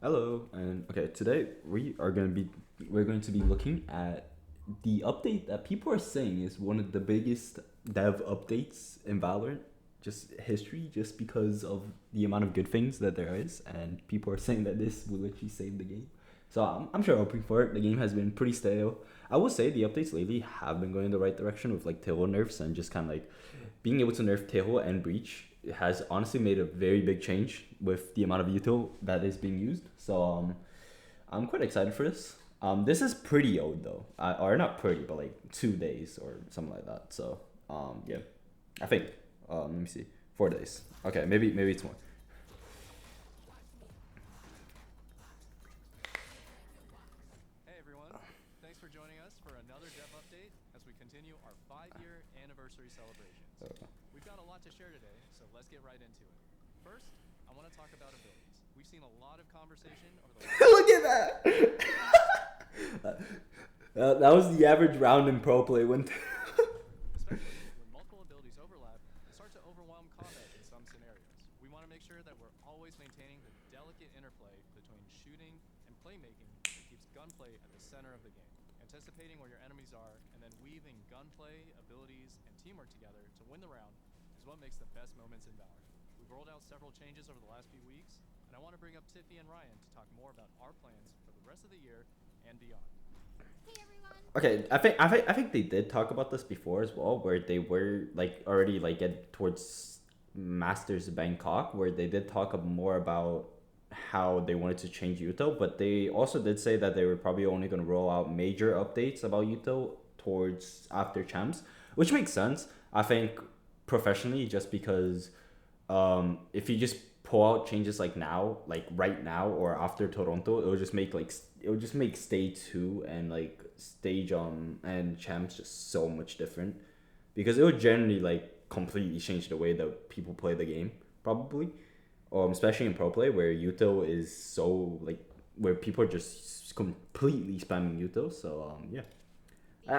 Hello, and okay, today we're going to be looking at the update that people are saying is one of the biggest dev updates in Valorant, just history, just because of the amount of good things that there is, and people are saying that this will literally save the game. So I'm sure hoping for it. The game has been pretty stale. I will say the updates lately have been going in the right direction with like tail nerfs and just kind of like being able to nerf tail and breach has honestly made a very big change with the amount of util that is being used. So I'm quite excited for this. This is pretty old though, or not pretty, but like 2 days or something like that. So yeah, I think let me see, 4 days. Okay, maybe it's more. Hey everyone, thanks for joining us for another dev update as we continue our 5-year anniversary celebrations. We've got a lot to share today, so let's get right into it. First, I want to talk about abilities. We've seen a lot of conversation over the last Look at week, that. That was the average round in pro play when. especially when multiple abilities overlap and start to overwhelm combat in some scenarios. We want to make sure that we're always maintaining the delicate interplay between shooting and playmaking that keeps gunplay at the center of the game. Anticipating where your enemies are and then weaving gunplay, abilities, and teamwork together to win the round is what makes the best moments in Valorant. We've rolled out several changes over the last few weeks, and I want to bring up Tiffy and Ryan to talk more about our plans for the rest of the year and beyond. Hey everyone! Okay, I think they did talk about this before as well, where they were like already like get towards Masters Bangkok, where they did talk more about how they wanted to change Yuto, but they also did say that they were probably only going to roll out major updates about Yuto towards after champs, which makes sense. I think professionally, just because if you just pull out changes like now, like right now or after Toronto, it would just make stage two and like stage and champs just so much different because it would generally like completely change the way that people play the game probably, especially in pro play where Yuto is so like where people are just completely spamming Yuto. So yeah,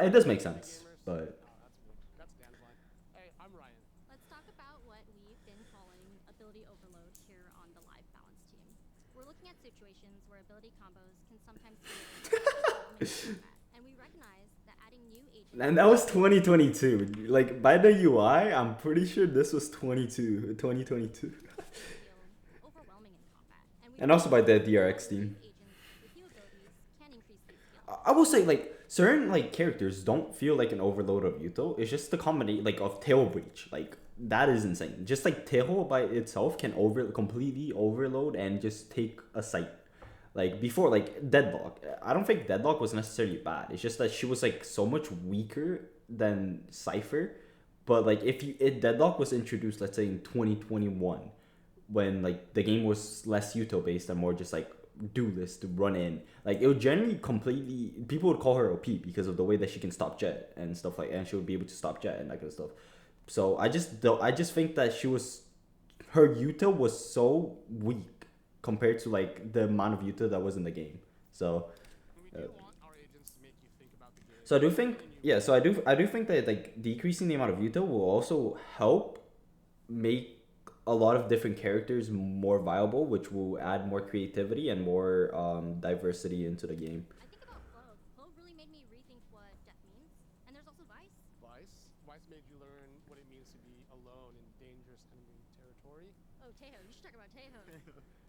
it does make Hey sense, gamers. but Oh, that's me. That's Dan's line. Hey, I'm Ryan. Let's talk about what we've been calling ability overload here on the live balance team. We're looking at situations where ability combos can sometimes feel overwhelming in combat, and we recognize that adding new agents and that was 2022. Like by the UI, I'm pretty sure this was 2022. feel overwhelming in combat, and we And also recognize by the that DRX adding new team. agents with new abilities can increase these feelings. I will say like certain like characters don't feel like an overload of Yuto. It's just the combination like of tail breach. Like that is insane. Just like tail by itself can completely overload and just take a site. Like before, like Deadlock. I don't think Deadlock was necessarily bad. It's just that she was like so much weaker than Cypher. But like if Deadlock was introduced, let's say in 2021, when like the game was less Yuto based and more just like do this to run in. Like it would generally completely people would call her OP because of the way that she can stop Jet and stuff like and she would be able to stop Jet and that kind of stuff. So I just think that her Yuta was so weak compared to like the amount of Yuta that was in the game. So And we uh, do want our agents to make you think about the game, so I do think even in new yeah, ways. so I do think that like decreasing the amount of Yuta will also help make a lot of different characters more viable, which will add more creativity and more diversity into the game. I think about Clove. Clove really made me rethink what death means. And there's also Vice. Vice made you learn what it means to be alone in dangerous enemy territory. Oh, Tejo. You should talk about Tejo.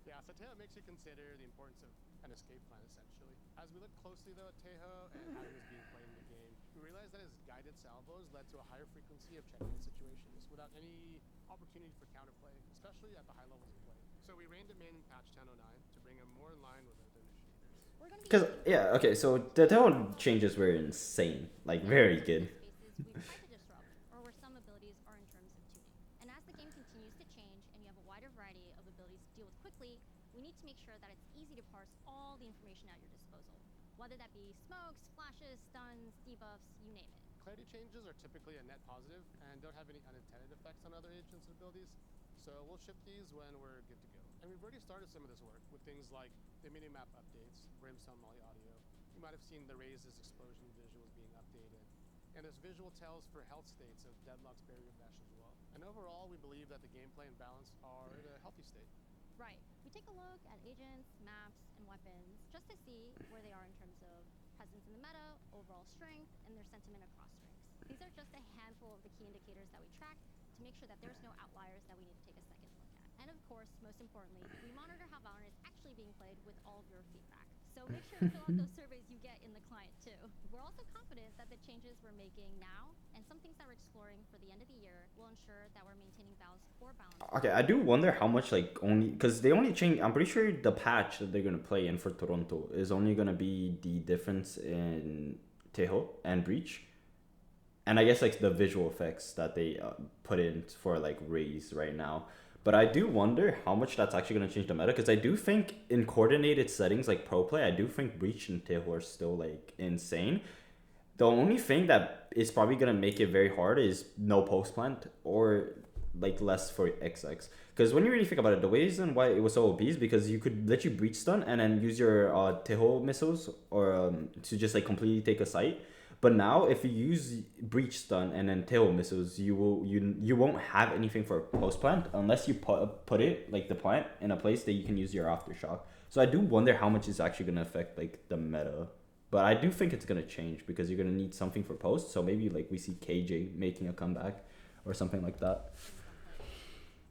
Yeah, so Teho makes you consider the importance of an escape plan, essentially. As we look closely, though, at Teho and how he was being played in the game, we realized that his guided salvos led to a higher frequency of check-in situations without any opportunity for counterplay, especially at the high levels of play. So we reined him in patch 1009 to bring him more in line with other initiators. We're going to be Cause hitting yeah, all okay, the so different the types of tone combos in changes this were video. insane, like There are very certain good. spaces we've tried to disrupt, or where some abilities are in terms of tuning. And as the game continues to change and you have a wider variety of abilities to deal with quickly, we need to make sure that it's easy to parse all the information at your disposal. Whether that be smokes, flashes, stuns, debuffs, you name it. Clarity changes are typically a net positive and don't have any unintended effects on other agents' abilities, so we'll ship these when we're good to go. And we've already started some of this work with things like the minimap updates, Brimstone Molly Audio. You might have seen the Raises explosion visuals being updated. And there's visual tells for health states of Deadlock's barrier mesh as well. And overall, we believe that the gameplay and balance are in a healthy state. Right. We take a look at agents, maps, and weapons, just to see where they are in terms of presence in the meta, overall strength, and their sentiment across ranks. These are just a handful of the key indicators that we track to make sure that there's no outliers that we need to take a second look at. And of course, most importantly, we monitor how Valorant is actually being played with all of your feedback. So make sure to fill out those surveys you get in the client too. We're also confident that the changes we're making now and some things that we're exploring for the end of the year will ensure that we're maintaining Valve's core balance. Okay, I do wonder how much like only because they only change. I'm pretty sure the patch that they're gonna play in for Toronto is only gonna be the difference in Teho and Breach, and I guess like the visual effects that they put in for like Raze right now. But I do wonder how much that's actually gonna change the meta because I do think in coordinated settings like pro play, I do think Breach and Teho are still like insane. The only thing that is probably gonna make it very hard is no post plant or like less for XX. Because when you really think about it, the reason why it was so OP is because you could let you breach stun and then use your Teho missiles or to just like completely take a site. But now if you use breach stun and then Teho missiles, you won't have anything for post plant unless you put it like the plant in a place that you can use your aftershock. So I do wonder how much it's actually gonna affect like the meta. But I do think it's gonna change because you're gonna need something for post. So maybe like we see KJ making a comeback or something like that.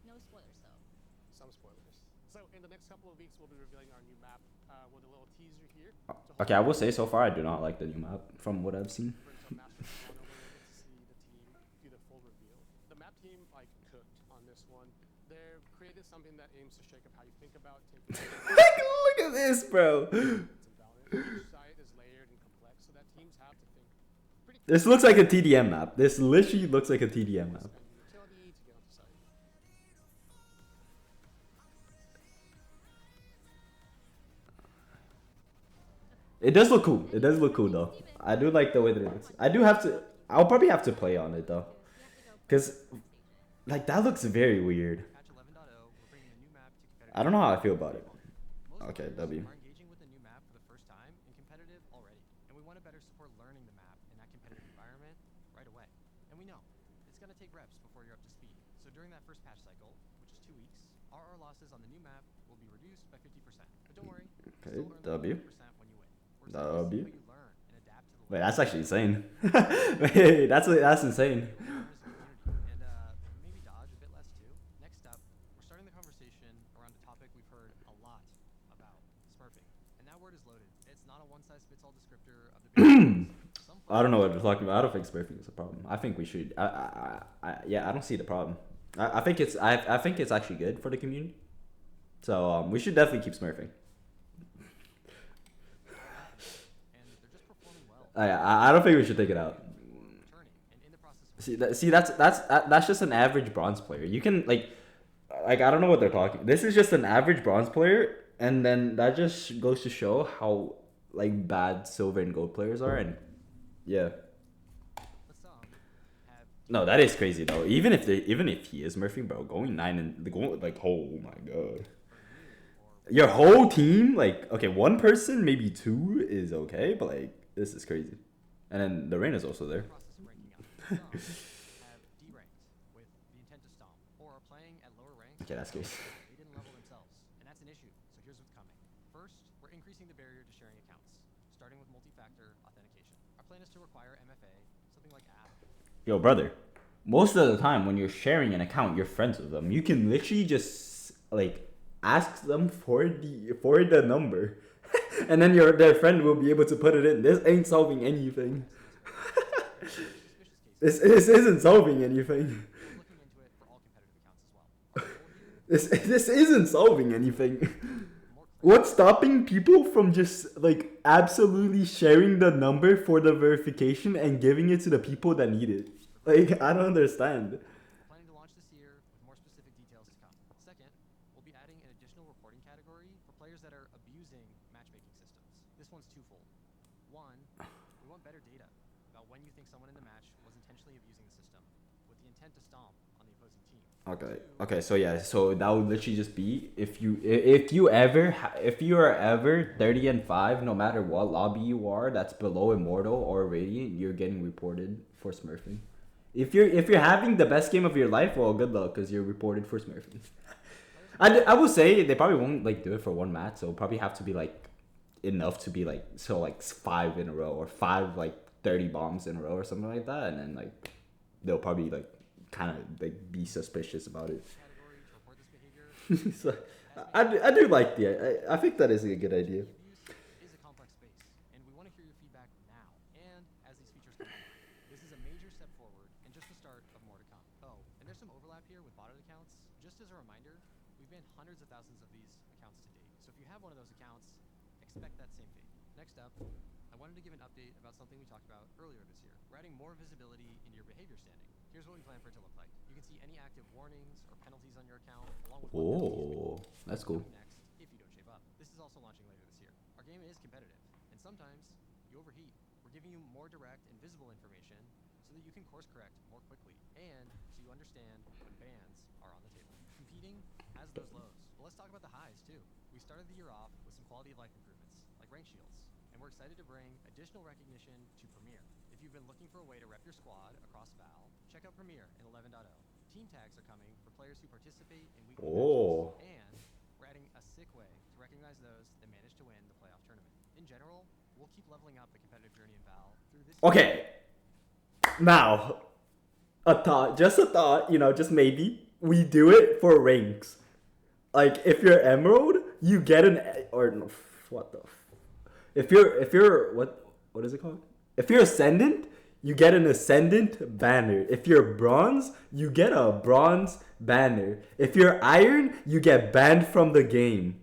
No spoilers though. Some spoilers. So in the next couple of weeks, we'll be revealing our new map with a little teaser here. Okay, I will say so far I do not like the new map from what I've seen. We're into a master Toronto where we get to see the team do the full reveal. The map team like cooked on this one. They've created something that aims to shake up how you think about taking. Look at this, bro. Each site is layered and complex, so that teams have to think. This looks like a TDM map. This literally looks like a TDM map. Utility to get onto site. It does look cool. It does look cool though. I do like the way that it looks. I do have to. I'll probably have to play on it though, cause like that looks very weird. Patch 11.0, we're bringing a new map to competitive. I don't know how I feel about it. Most Okay, players W. are engaging with the new map for the first time in competitive already, and we want to better support learning the map in that competitive environment right away. And we know it's gonna take reps before you're up to speed. So during that first patch cycle, which is 2 weeks, RR losses on the new map will be reduced by 50%. But don't worry, Okay, you'll still earn W. the 50% when you win. We're excited to see W. how you learn and adapt to the Wait, level. that's actually insane. Wait, that's insane. And maybe dodge a bit less too. Next up, we're starting the conversation around a topic we've heard a lot about, smurfing. And that word is loaded. It's not a one-size-fits-all descriptor of the I don't know what we're talking about. I don't think smurfing is a problem. I think we should. Yeah, I don't see the problem. I think it's. I think it's actually good for the community. So we should definitely keep smurfing. and they're just performing well. I don't think we should take it out. Returning and in the process of See, that's just an average bronze player. You can like I don't know what they're talking. This is just an average bronze player, and then that just goes to show how like bad silver and gold players are, and yeah. but some have No, that is crazy though. Even if he is Murphy, bro, going 9 and going like, oh my god. Your whole team, like, okay, one person, maybe two is okay, but like this is crazy. And then the rain is also there. process of ranking up. Some have deranked with the intent to stomp, or are playing at lower ranks. Okay, that's crazy. They didn't level themselves, and that's an issue. So here's what's coming. First, we're increasing the barrier to sharing accounts, starting with multi-factor authentication. Our plan is to require MFA, something like app. Yo, brother. Most of the time when you're sharing an account, you're friends with them. You can literally just like ask them for the number. And then their friend will be able to put it in. This ain't solving anything. Suspicious cases. This isn't solving anything. We're looking into it for all competitive accounts as well. Our goal here This isn't solving anything. is more What's stopping people from just like absolutely sharing the number for the verification and giving it to the people that need it? Like, I don't understand. We're planning to launch this year with more specific details to come. Second, we'll be adding an additional reporting category for players that are abusing matchmaking systems. This one's twofold. One, we want better data about when you think someone in the match was intentionally abusing the system with the intent to stomp on the opposing team. Okay, so yeah, so that would literally just be if you are ever 30 and 5, no matter what lobby you are, that's below immortal or radiant, you're getting reported for smurfing. If you're having the best game of your life, well, good luck, because you're reported for smurfing. Players I will say they probably won't like do it for one match, so it'll probably have to be like enough to be like so like 5 in a row or 5 like 30 bombs in a row or something like that, and then like they'll probably like kind of like be suspicious about it. Category to report this behavior. So, I do like the I think that is a good idea. Abuse is a complex space, and we want to hear your feedback now and as these features come online. This is a major step forward and just the start of more to come. Oh, and there's some overlap here with botted accounts. Just as a reminder, we've banned hundreds of thousands of these accounts to date. So if you have one of those accounts, expect that same fate. Next up, I wanted to give an update about something we talked about earlier this year. We're adding more visibility into your behavior standing. Here's what we plan for it to look like. You can see any active warnings or penalties on your account, along with what penalties you've been Oh, that's cool. coming next if you don't shape up. This is also launching later this year. Our game is competitive, and sometimes you overheat. We're giving you more direct and visible information so that you can course correct more quickly, and so you understand when bans are on the table. Competing has those lows, but let's talk about the highs too. We started the year off with some quality of life improvements, like rank shields, and we're excited to bring additional recognition to Premier. If you've been looking for a way to rep your squad across Val, check out Premier in 11.0. Team tags are coming for players who participate in weekly Oh. matches, and we're adding a sick way to recognize those that manage to win the playoff tournament. In general, we'll keep leveling up the competitive journey in Val through this. Okay. Now, just a thought, you know, just maybe we do it for ranks. Like if you're Emerald, you get an or no, what the. If you're what is it called? If you're Ascendant, you get an Ascendant banner. If you're Bronze, you get a Bronze banner. If you're Iron, you get banned from the game.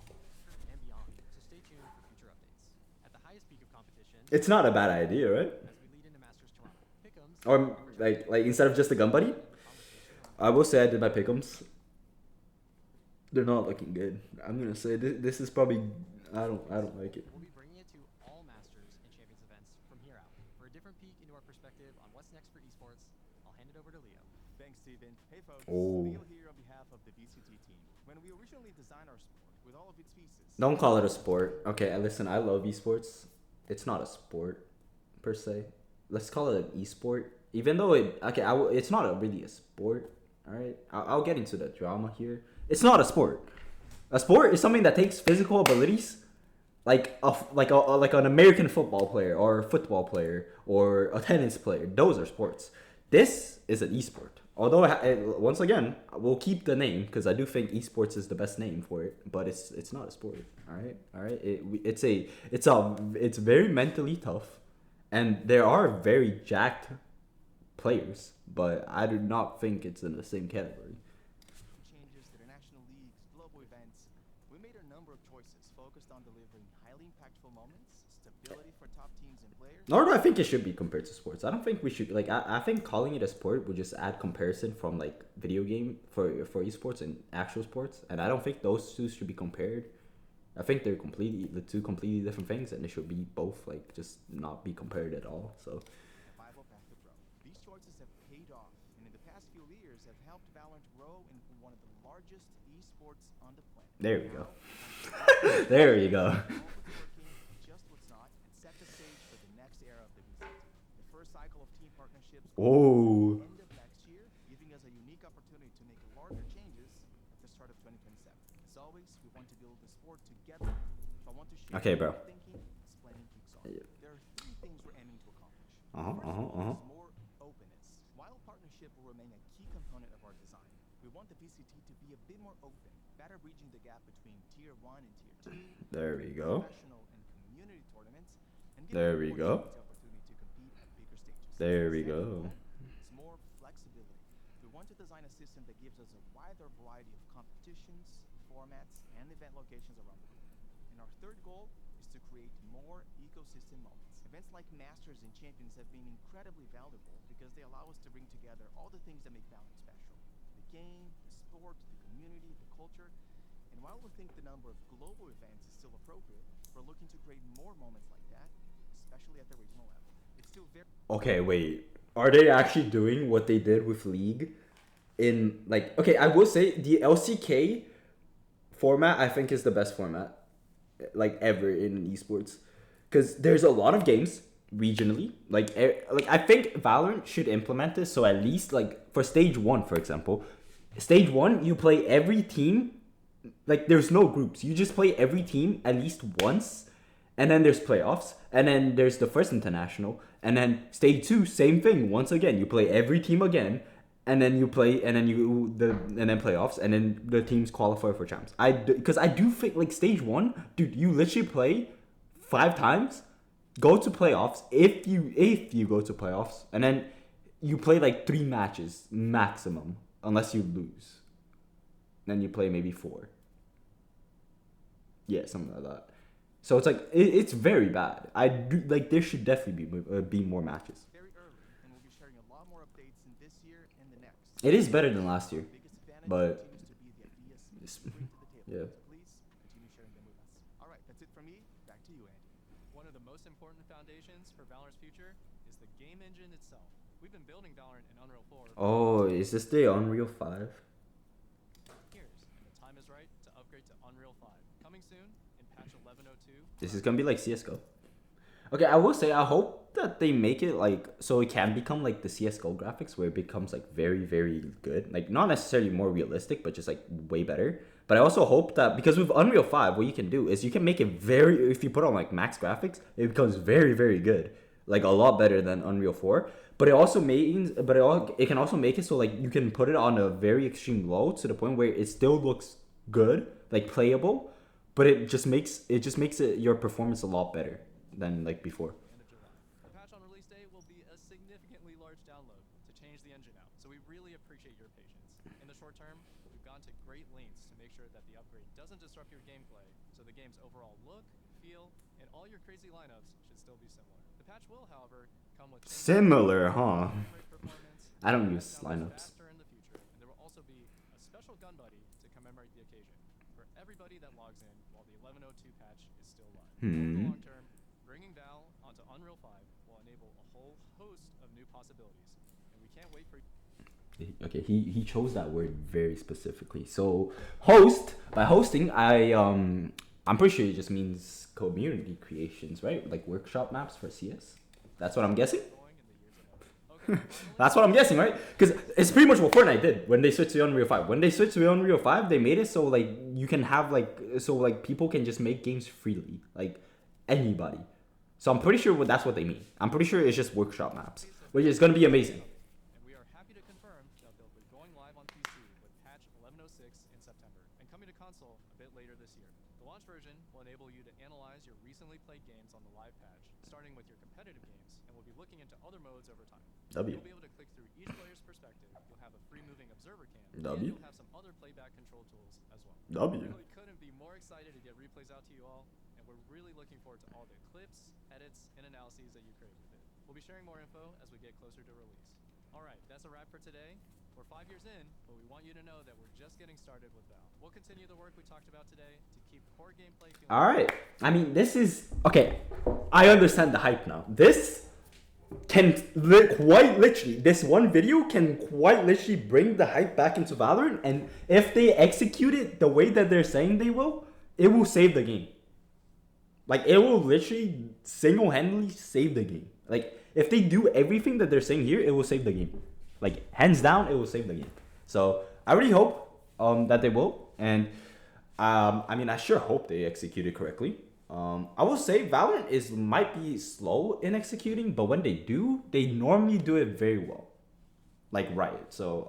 And beyond, so stay tuned for future updates. At the highest peak of competition, It's not a bad idea, right? as we lead into Masters Toronto, Pick'ems Or like instead of just a gun buddy, I will say I did my pick'ems. They're not looking good. I'm gonna say this is probably I don't like it. We'll be bringing it to all Masters and Champions events from here out. For a different peek into our perspective on what's next for esports, I'll hand it over to Leo. Thanks, Steven. Hey, folks. Oh. Leo here on behalf of the VCT team. When we originally designed our sport with all of its pieces, Don't call it a sport. Okay, listen, I love esports. It's not a sport per se. Let's call it an esport. Even though it's not really a sport. All right, I'll get into the drama here. It's not a sport. A sport is something that takes physical abilities, like an American football player or a football player or a tennis player. Those are sports. This is an esport. Although once again, we'll keep the name because I do think esports is the best name for it. But it's not a sport. All right. It's very mentally tough, and there are very jacked players, but I do not think it's in the same category. changes, international leagues, global events, we made a number of choices focused on delivering highly impactful moments, stability for top teams and players. Nor do I think it should be compared to sports. I don't think we should I think calling it a sport would just add comparison from like video game for esports and actual sports, and I don't think those two should be compared. I think they're two completely different things, and they should be both like just not be compared at all. So Survival path to pro. These choices have paid off, and in the past few years have helped Valorant grow into one of the largest esports on the planet. there we go. Now, There you go. all what's working, just what's not, and set the stage for the next era of the VCT. The first cycle of team partnerships Oh. will end of next year, giving us a unique opportunity to make larger changes at the start of 2027. As always, we want to build the sport together. So I want to share Okay, bro. our thinking as planning kicks off. Yeah. There are three things we're aiming to accomplish. Uh-huh, First uh-huh, of all uh-huh. is more openness. While partnership will remain a key component of our design, we want the VCT to be a bit more open, better bridging the gap between Tier 1 and Tier 2, There we go. professional and community tournaments, and There giving we go. more teams the opportunity to compete at bigger stages. There we Second go. goal is more flexibility. We want to design a system that gives us a wider variety of competitions, formats, and event locations around the globe. And our third goal is to create more ecosystem moments. Events like Masters and Champions have been incredibly valuable because they allow us to bring together all the things that make Valorant special. The game, the sport, the community, the culture. And while we think the number of global events is still appropriate, we're looking to create more moments like that, especially at the regional level. It's still very Okay, wait. Are they actually doing what they did with League? In like, okay, I will say the LCK format I think is the best format like ever in esports, because there's a lot of games regionally. Like I think Valorant should implement this, so at least like for stage 1, for example, Stage 1, you play every team. Like, there's no groups. You just play every team at least once. And then there's playoffs. And then there's the first international. And then stage 2, same thing. Once again, you play every team again. And then you play, and then and then playoffs. And then the teams qualify for champs. Because I do think, like, stage 1, dude, you literally play 5 times. Go to playoffs if you go to playoffs. And then you play, like, 3 matches maximum. Unless you lose. Then you play maybe 4. Yeah, something like that. So it's like it's very bad. I do like there should definitely be more matches. Very early, and we'll be sharing a lot more updates in this year and the next. It is better than last year, Biggest advantage but continues to be the ideas you bring to the table. yeah. So please continue sharing them with us. All right, that's it from me. Back to you, Andy. One of the most important foundations for Valorant's future is the game engine itself. We've been building Valorant in Unreal 4. Oh, is this the Unreal 5? Years, and the time is right to upgrade to Unreal 5. Coming soon in patch 1102. This is gonna be like CS:GO. Okay, I will say I hope that they make it like so it can become like the CS:GO graphics where it becomes like very very good. Like not necessarily more realistic, but just like way better. But I also hope that because with Unreal 5, what you can do is you can make it very if you put on like max graphics, it becomes very very good. Like a lot better than Unreal 4. But it also means it can also make it so like you can put it on a very extreme low to the point where it still looks good, like playable, but it just makes it your performance a lot better than like before. End of July. The patch on release day will be a significantly large download to change the engine out, so we really appreciate your patience. In the short term, we've gone to great lengths to make sure that the upgrade doesn't disrupt your gameplay, so the game's overall look, feel, and all your crazy lineups should still be similar. The patch will, however, come with Similar, huh? performance. I don't use downloads lineups. faster in the future, and there will also be a special gun buddy to commemorate the occasion for everybody that logs in while the 1102 patch is still live. Over the long term, bringing Val onto Unreal 5 will enable a whole host of new possibilities, and we can't wait for Okay, he chose that word very specifically. So host by hosting, I'm pretty sure it just means community creations, right? Like workshop maps for CS. That's what I'm guessing. going in the years ahead. Okay, finally, That's what I'm guessing, right? Because it's pretty much what Fortnite did when they switched to Unreal 5. When they switched to Unreal 5, they made it so like you can have like people can just make games freely, like anybody. So I'm pretty sure that's what they mean. I'm pretty sure it's just workshop maps, which is gonna be amazing. and we are happy to confirm that they'll be going live on PC with patch 1106 in September and coming to console a bit later this year. The launch version will enable you to analyze your recently played games on the live patch, starting with your competitive games, and we'll be looking into other modes over time. W. You'll be able to click through each player's perspective. You'll have a free moving observer cam, and W. you'll have some other playback control tools as well. W. Really couldn't be more excited to get replays out to you all, and we're really looking forward to all the clips, edits, and analyses that you create with it. We'll be sharing more info as we get closer to release. All right, that's a wrap for today. We're 5 years in, but we want you to know that we're just getting started with Val. We'll continue the work we talked about today to keep core gameplay feeling All right. I mean, this is okay. I understand the hype now. This can quite literally, this one video can quite literally bring the hype back into Valorant. And if they execute it the way that they're saying they will, it will save the game. Like, it will literally single-handedly save the game. Like, if they do everything that they're saying here, it will save the game. Like, hands down, it will save the game. So, I really hope that they will. And, I mean, I sure hope they execute it correctly. I will say Valorant might be slow in executing, but when they do, they normally do it very well. Like Riot. So,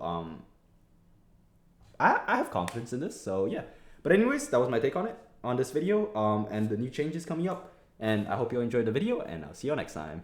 I have confidence in this. So, yeah. But anyways, that was my take on it, on this video, and the new changes coming up. And I hope you enjoyed the video, and I'll see you next time.